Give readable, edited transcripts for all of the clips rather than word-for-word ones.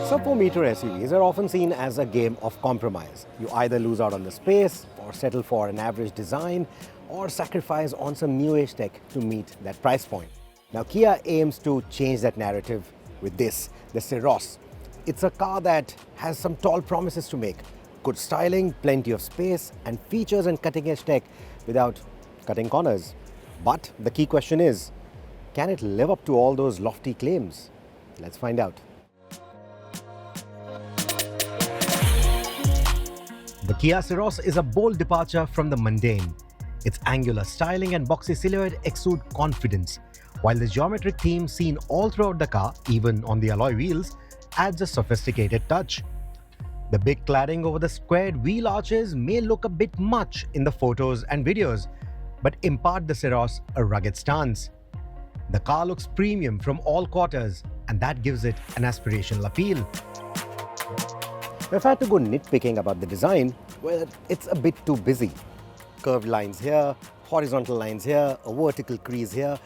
Sub-4-meter SUVs are often seen as a game of compromise. You either lose out on the space, or settle for an average design, or sacrifice on some new-age tech to meet that price point. Now, Kia aims to change that narrative with this, the Syros. It's a car that has some tall promises to make. Good styling, plenty of space, and features and cutting-edge tech without cutting corners. But the key question is, can it live up to all those lofty claims? Let's find out. The Kia Syros is a bold departure from the mundane. Its angular styling and boxy silhouette exude confidence, while the geometric theme seen all throughout the car, even on the alloy wheels, adds a sophisticated touch. The big cladding over the squared wheel arches may look a bit much in the photos and videos, but impart the Syros a rugged stance. The car looks premium from all quarters, and that gives it an aspirational appeal. If I had to go nitpicking about the design, well, it's a bit too busy. Curved lines here, horizontal lines here, a vertical crease here.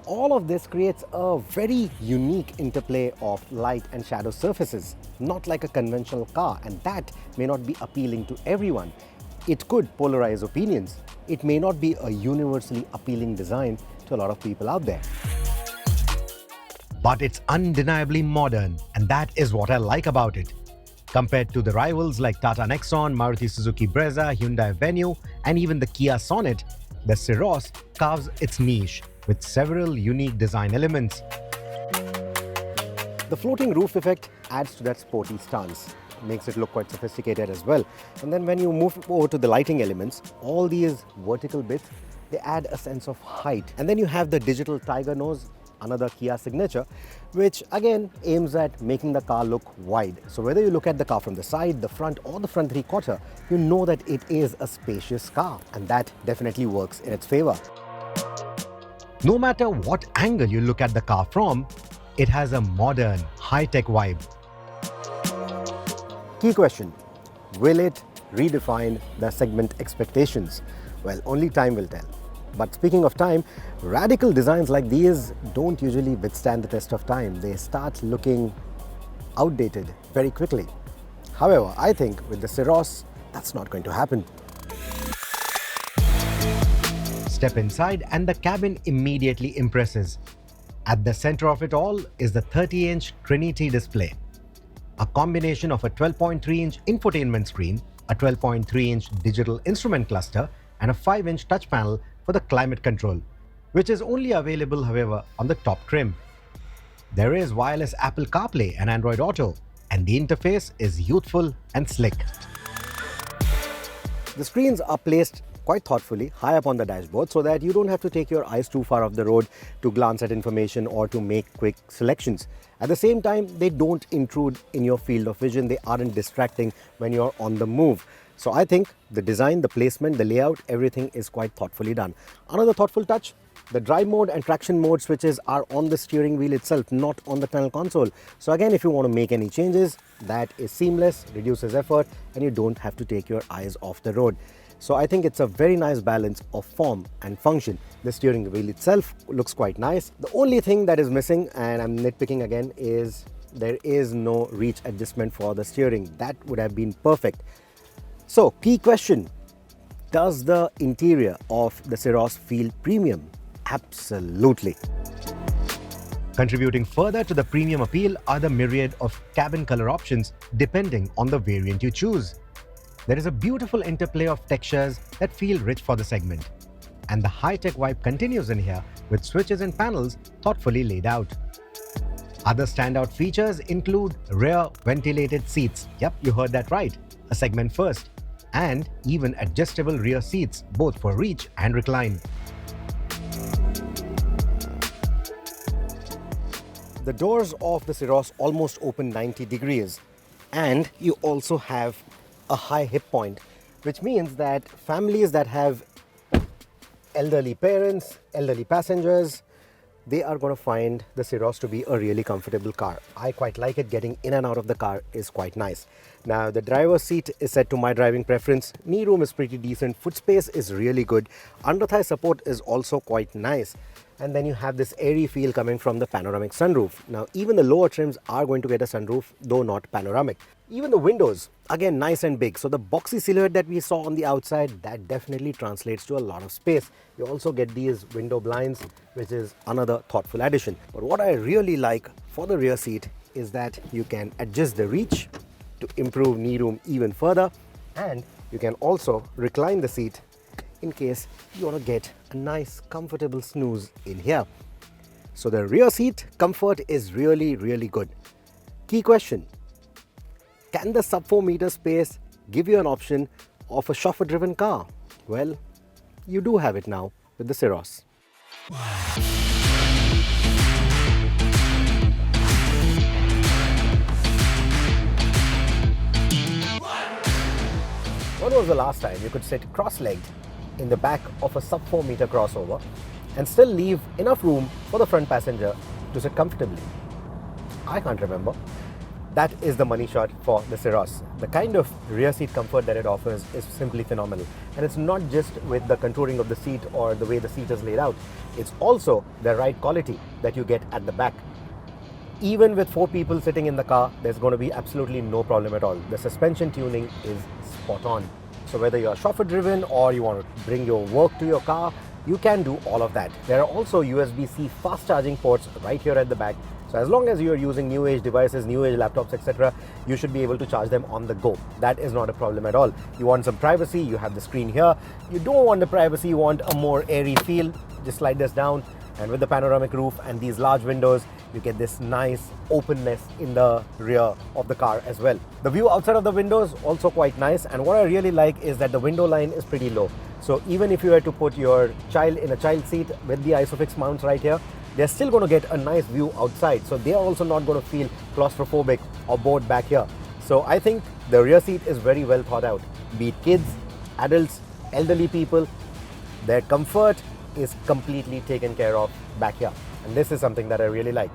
All of this creates a very unique interplay of light and shadow surfaces, not like a conventional car, and that may not be appealing to everyone. It could polarize opinions. It may not be a universally appealing design to a lot of people out there. But it's undeniably modern, and that is what I like about it. Compared to the rivals like Tata Nexon, Maruti Suzuki Brezza, Hyundai Venue, and even the Kia Sonet, the Syros carves its niche with several unique design elements. The floating roof effect adds to that sporty stance, makes it look quite sophisticated as well. And then when you move over to the lighting elements, all these vertical bits, they add a sense of height. And then you have the digital tiger nose, another Kia signature, which again aims at making the car look wide. So whether you look at the car from the side, the front, or the front three-quarter, you know that it is a spacious car, and that definitely works in its favor. No matter what angle you look at the car from, it has a modern, high-tech vibe. Key question: will it redefine the segment expectations? Well, only time will tell. But speaking of time, radical designs like these don't usually withstand the test of time. They start looking outdated very quickly. However, I think with the Syros, that's not going to happen. Step inside and the cabin immediately impresses. At the center of it all is the 30-inch Trinity display, a combination of a 12.3-inch infotainment screen, a 12.3-inch digital instrument cluster, and a 5-inch touch panel for the climate control, which is only available, however, on the top trim. There is wireless Apple CarPlay and Android Auto, and the interface is youthful and slick. The screens are placed quite thoughtfully high up on the dashboard so that you don't have to take your eyes too far off the road to glance at information or to make quick selections. At the same time, they don't intrude in your field of vision. They aren't distracting when you're on the move. So I think the design, the placement, the layout, everything is quite thoughtfully done. Another thoughtful touch: the drive mode and traction mode switches are on the steering wheel itself, not on the panel console. So again, if you want to make any changes, that is seamless, reduces effort, and you don't have to take your eyes off the road. So I think it's a very nice balance of form and function. The steering wheel itself looks quite nice. The only thing that is missing, and I'm nitpicking again, is there is no reach adjustment for the steering. That would have been perfect. So, key question: does the interior of the Syros feel premium? Absolutely. Contributing further to the premium appeal are the myriad of cabin color options depending on the variant you choose. There is a beautiful interplay of textures that feel rich for the segment. And the high-tech vibe continues in here with switches and panels thoughtfully laid out. Other standout features include rear ventilated seats. Yep, you heard that right. A segment first. And even adjustable rear seats, both for reach and recline. The doors of the Syros almost open 90 degrees, and you also have a high hip point, which means that families that have elderly parents, elderly passengers, they are going to find the Syros to be a really comfortable car. I quite like it. Getting in and out of the car is quite nice. Now, the driver's seat is set to my driving preference. Knee room is pretty decent. Foot space is really good. Under thigh support is also quite nice. and then you have this airy feel coming from the panoramic sunroof. Now, even the lower trims are going to get a sunroof, though not panoramic. Even the windows, again, nice and big. So the boxy silhouette that we saw on the outside, that definitely translates to a lot of space. You also get these window blinds, which is another thoughtful addition. But what I really like for the rear seat is that you can adjust the reach to improve knee room even further, and you can also recline the seat in case you want to get a nice comfortable snooze in here. So the rear seat comfort is really good. Key question: can the sub-4 m space give you an option of a chauffeur-driven car? Well, you do have it now with the Syros. When was the last time you could sit cross-legged in the back of a sub-4 m crossover and still leave enough room for the front passenger to sit comfortably? I can't remember. That is the money shot for the Syros. The kind of rear seat comfort that it offers is simply phenomenal. And it's not just with the contouring of the seat or the way the seat is laid out. It's also the ride quality that you get at the back. Even with 4 people sitting in the car, there's going to be absolutely no problem at all. The suspension tuning is spot on. So whether you're chauffeur driven or you want to bring your work to your car, you can do all of that. There are also USB-C fast charging ports right here at the back. So as long as you're using new age devices, new age laptops, etc., you should be able to charge them on the go. That is not a problem at all. You want some privacy, you have the screen here. You don't want the privacy, you want a more airy feel, just slide this down. And with the panoramic roof and these large windows, you get this nice openness in the rear of the car as well. The view outside of the windows also quite nice, and what I really like is that the window line is pretty low. So even if you were to put your child in a child seat with the ISOFIX mounts right here, they're still going to get a nice view outside. So they're also not going to feel claustrophobic or bored back here. So I think the rear seat is very well thought out. Be it kids, adults, elderly people, their comfort is completely taken care of back here. And this is something that I really like.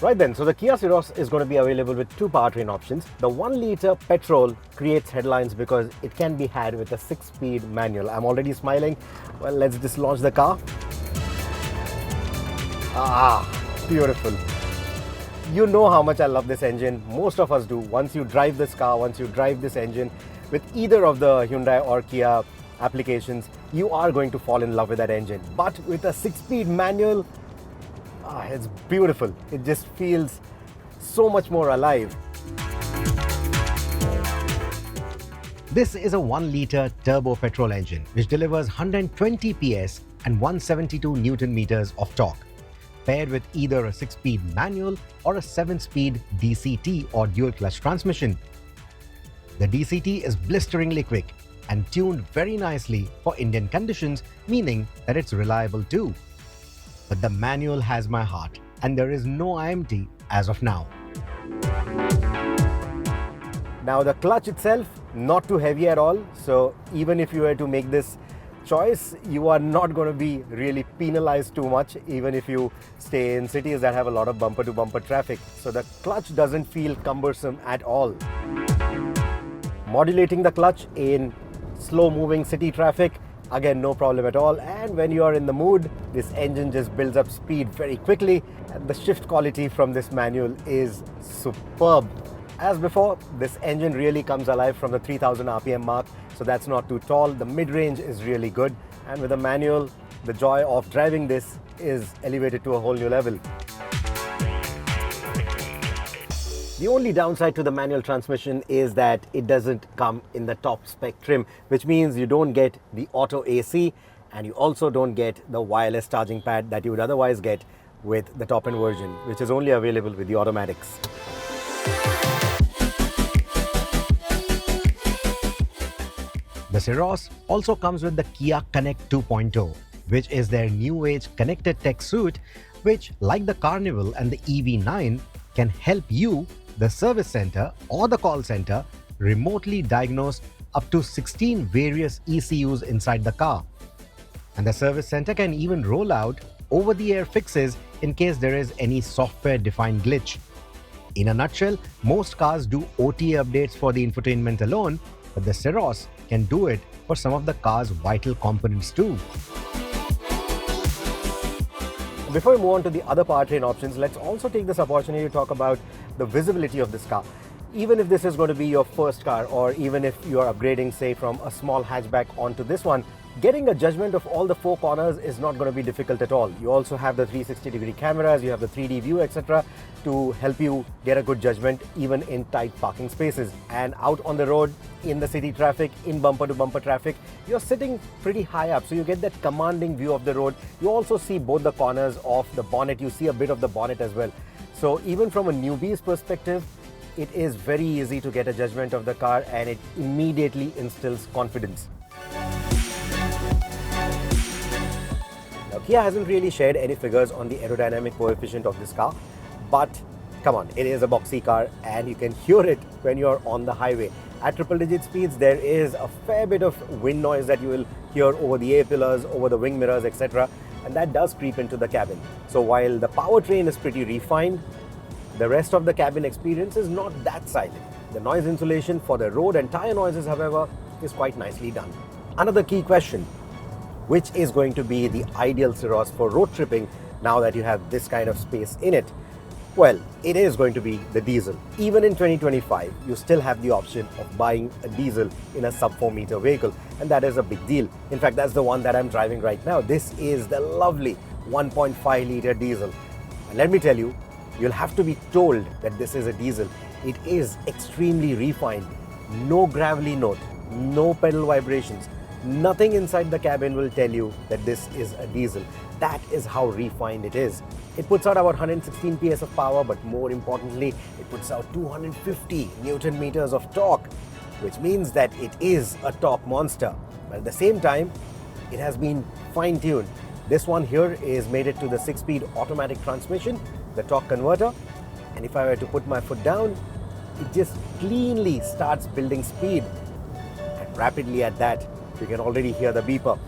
Right then, so the Kia Syros is going to be available with 2 powertrain options. The 1-liter petrol creates headlines because it can be had with a 6-speed manual. I'm already smiling. Well, let's just launch the car. Ah, beautiful. You know how much I love this engine. Most of us do. Once you drive this car, once you drive this engine with either of the Hyundai or Kia applications, you are going to fall in love with that engine. But with a 6-speed manual, it's beautiful. It just feels so much more alive. This is a 1-liter turbo petrol engine which delivers 120 PS and 172 Newton meters of torque, paired with either a 6-speed manual or a 7-speed DCT or dual clutch transmission. The DCT is blisteringly quick and tuned very nicely for Indian conditions, meaning that it's reliable too. But the manual has my heart, and there is no IMT as of now. Now the clutch itself, not too heavy at all, so even if you were to make this choice, you are not going to be really penalized too much, even if you stay in cities that have a lot of bumper-to-bumper traffic. So the clutch doesn't feel cumbersome at all. Modulating the clutch in slow-moving city traffic, again, no problem at all. And when you are in the mood, this engine just builds up speed very quickly, and the shift quality from this manual is superb. As before, this engine really comes alive from the 3000 RPM mark, so that's not too tall. The mid-range is really good, and with a manual, the joy of driving this is elevated to a whole new level. The only downside to the manual transmission is that it doesn't come in the top spec trim, which means you don't get the auto AC, and you also don't get the wireless charging pad that you would otherwise get with the top end version, which is only available with the automatics. The Syros also comes with the Kia Connect 2.0, which is their new age connected tech suite, which, like the Carnival and the EV9, can help you, the service center or the call center, remotely diagnose up to 16 various ECUs inside the car. And the service center can even roll out over-the-air fixes in case there is any software-defined glitch. In a nutshell, most cars do OTA updates for the infotainment alone, but the Syros can do it for some of the car's vital components too. Before we move on to the other powertrain options, let's also take this opportunity to talk about the visibility of this car. Even if this is going to be your first car, or even if you are upgrading, say, from a small hatchback onto this one, getting a judgment of all the four corners is not going to be difficult at all. You also have the 360-degree cameras, you have the 3D view, etc. to help you get a good judgment even in tight parking spaces. And out on the road, in the city traffic, in bumper-to-bumper traffic, you're sitting pretty high up, so you get that commanding view of the road. You also see both the corners of the bonnet, you see a bit of the bonnet as well. So even from a newbie's perspective, it is very easy to get a judgment of the car, and it immediately instills confidence. Now, Kia hasn't really shared any figures on the aerodynamic coefficient of this car, but come on, it is a boxy car and you can hear it when you're on the highway. At triple-digit speeds, there is a fair bit of wind noise that you will hear over the A-pillars, over the wing mirrors, etc. And that does creep into the cabin. So while the powertrain is pretty refined, the rest of the cabin experience is not that silent. The noise insulation for the road and tire noises, however, is quite nicely done. Another key question: which is going to be the ideal Syros for road tripping now that you have this kind of space in it? Well, it is going to be the diesel. Even in 2025, you still have the option of buying a diesel in a sub-4-meter vehicle, and that is a big deal. In fact, that's the one that I'm driving right now. This is the lovely 1.5-liter diesel. And let me tell you, you'll have to be told that this is a diesel. It is extremely refined. No gravelly note, no pedal vibrations. Nothing inside the cabin will tell you that this is a diesel. That is how refined it is. It puts out about 116 PS of power, but more importantly, it puts out 250 Newton meters of torque, which means that it is a torque monster. But at the same time, it has been fine-tuned. This one here is mated to the 6-speed automatic transmission, the torque converter, and if I were to put my foot down, it just cleanly starts building speed, and rapidly at that. You can already hear the beeper.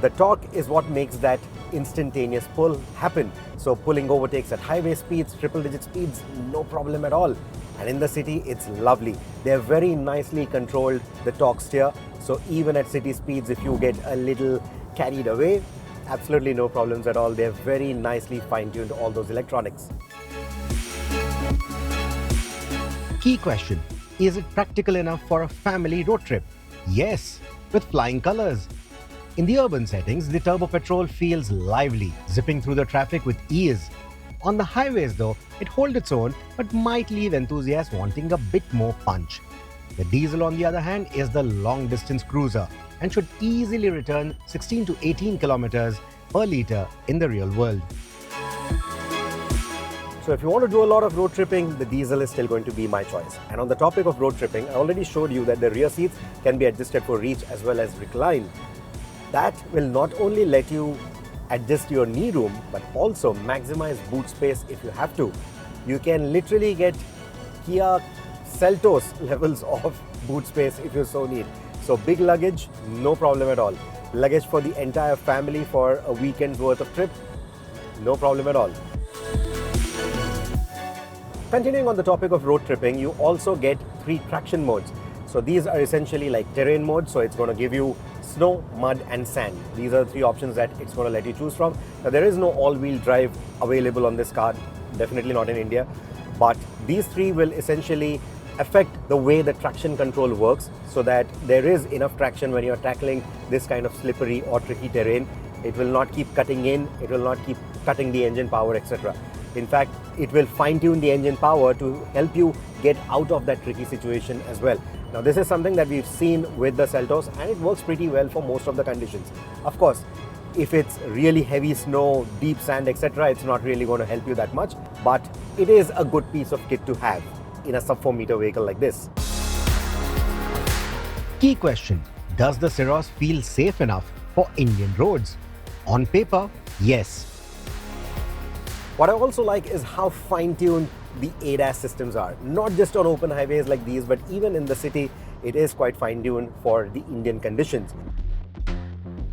The torque is what makes that instantaneous pull happen. So pulling overtakes at highway speeds, triple-digit speeds, no problem at all. And in the city, it's lovely. They're very nicely controlled, the torque steer. So even at city speeds, if you get a little carried away, absolutely no problems at all. They're very nicely fine-tuned, all those electronics. Key question: is it practical enough for a family road trip? Yes, with flying colors. In the urban settings, the turbo petrol feels lively, zipping through the traffic with ease. On the highways though, it holds its own, but might leave enthusiasts wanting a bit more punch. The diesel, on the other hand, is the long-distance cruiser and should easily return 16 to 18 kilometers per litre in the real world. So if you want to do a lot of road tripping, the diesel is still going to be my choice. And on the topic of road tripping, I already showed you that the rear seats can be adjusted for reach as well as recline. That will not only let you adjust your knee room, but also maximize boot space if you have to. You can literally get Kia Syros levels of boot space if you so need. So big luggage, no problem at all. Luggage for the entire family for a weekend's worth of trip, no problem at all. Continuing on the topic of road tripping, you also get 3 traction modes. So these are essentially like terrain modes, so it's going to give you snow, mud and sand. These are the 3 options that it's going to let you choose from. Now there is no all-wheel drive available on this car, definitely not in India, but these 3 will essentially affect the way the traction control works, so that there is enough traction when you're tackling this kind of slippery or tricky terrain. It will not keep cutting in, it will not keep cutting the engine power, etc. In fact, it will fine-tune the engine power to help you get out of that tricky situation as well. Now this is something that we've seen with the Syros, and it works pretty well for most of the conditions. Of course, if it's really heavy snow, deep sand, etc., it's not really going to help you that much, but it is a good piece of kit to have in a sub-4-meter vehicle like this. Key question: does the Syros feel safe enough for Indian roads? On paper, yes. What I also like is how fine-tuned the ADAS systems are. Not just on open highways like these, but even in the city, it is quite fine-tuned for the Indian conditions.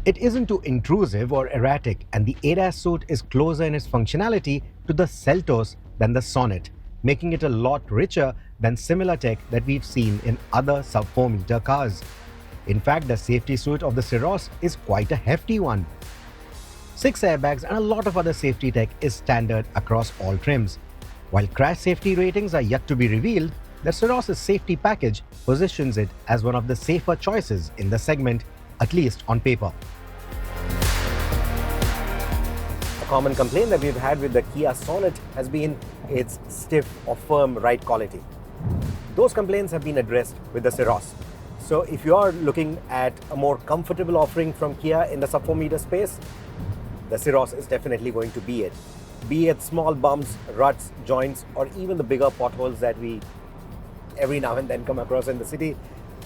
It isn't too intrusive or erratic, and the ADAS suite is closer in its functionality to the Syros than the Sonnet, making it a lot richer than similar tech that we've seen in other sub-4-meter cars. In fact, the safety suite of the Syros is quite a hefty one. 6 airbags and a lot of other safety tech is standard across all trims. While crash safety ratings are yet to be revealed, the Syros' safety package positions it as one of the safer choices in the segment, at least on paper. A common complaint that we've had with the Kia Sonet has been its stiff or firm ride quality. Those complaints have been addressed with the Syros. So if you are looking at a more comfortable offering from Kia in the sub-4 m space, the Syros is definitely going to be it. Be it small bumps, ruts, joints, or even the bigger potholes that we every now and then come across in the city,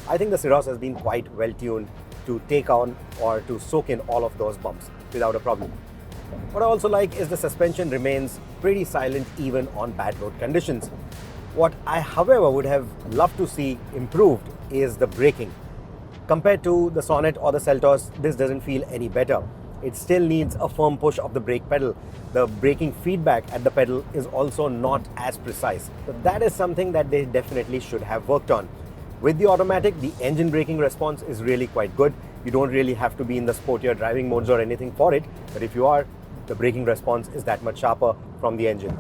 I think the Syros has been quite well tuned to take on or to soak in all of those bumps without a problem. What I also like is the suspension remains pretty silent even on bad road conditions. What I, however, would have loved to see improved is the braking. Compared to the Sonet or the Seltos, this doesn't feel any better. It still needs a firm push of the brake pedal. The braking feedback at the pedal is also not as precise. So that is something that they definitely should have worked on. With the automatic, the engine braking response is really quite good. You don't really have to be in the sportier driving modes or anything for it, but if you are, the braking response is that much sharper from the engine.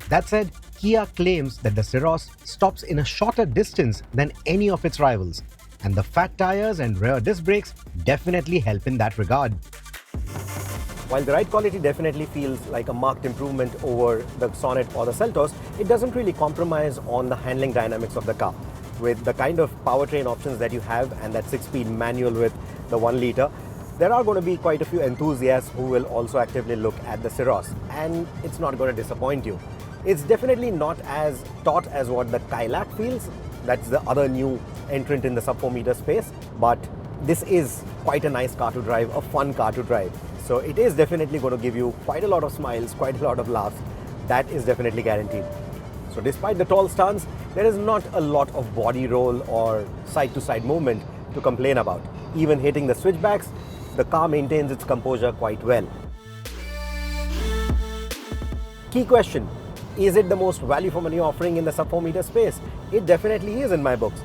That said, Kia claims that the Syros stops in a shorter distance than any of its rivals, and the fat tires and rear disc brakes definitely help in that regard. While the ride quality definitely feels like a marked improvement over the Sonet or the Seltos, it doesn't really compromise on the handling dynamics of the car. With the kind of powertrain options that you have and that 6-speed manual with the 1 litre, there are going to be quite a few enthusiasts who will also actively look at the Syros, and it's not going to disappoint you. It's definitely not as taut as what the Kailac feels. That's the other new entrant in the sub-4 m space, but this is quite a nice car to drive, a fun car to drive. So it is definitely going to give you quite a lot of smiles, quite a lot of laughs. That is definitely guaranteed. So despite the tall stance, there is not a lot of body roll or side-to-side movement to complain about. Even hitting the switchbacks, the car maintains its composure quite well. Key question: is it the most value for money offering in the sub-4 m space? It definitely is in my books.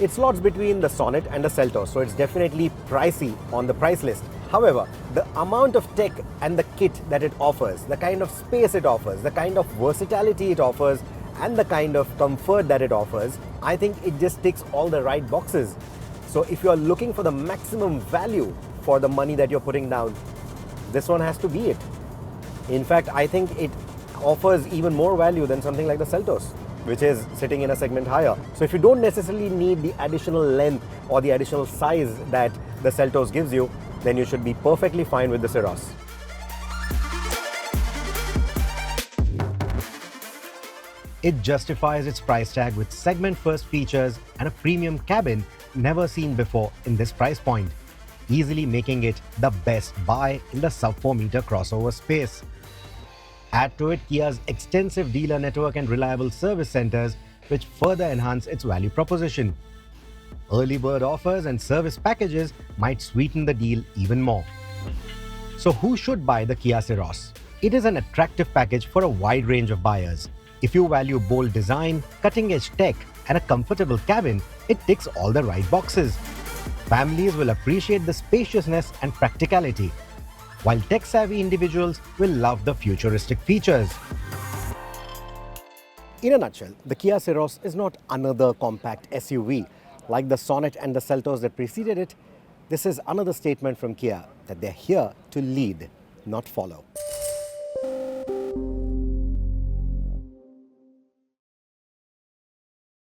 It slots between the Sonet and the Seltos, so it's definitely pricey on the price list. However, the amount of tech and the kit that it offers, the kind of space it offers, the kind of versatility it offers, and the kind of comfort that it offers, I think it just ticks all the right boxes. So if you're looking for the maximum value for the money that you're putting down, this one has to be it. In fact, I think it offers even more value than something like the Seltos, which is sitting in a segment higher. So if you don't necessarily need the additional length or the additional size that the Seltos gives you, then you should be perfectly fine with the Syros. It justifies its price tag with segment-first features and a premium cabin never seen before in this price point, easily making it the best buy in the sub-4 m crossover space. Add to it Kia's extensive dealer network and reliable service centers, which further enhance its value proposition. Early bird offers and service packages might sweeten the deal even more. So who should buy the Kia Syros? It is an attractive package for a wide range of buyers. If you value bold design, cutting-edge tech, and a comfortable cabin, it ticks all the right boxes. Families will appreciate the spaciousness and practicality, while tech-savvy individuals will love the futuristic features. In a nutshell, the Kia Syros is not another compact SUV. Like the Sonet and the Seltos that preceded it, this is another statement from Kia that they're here to lead, not follow.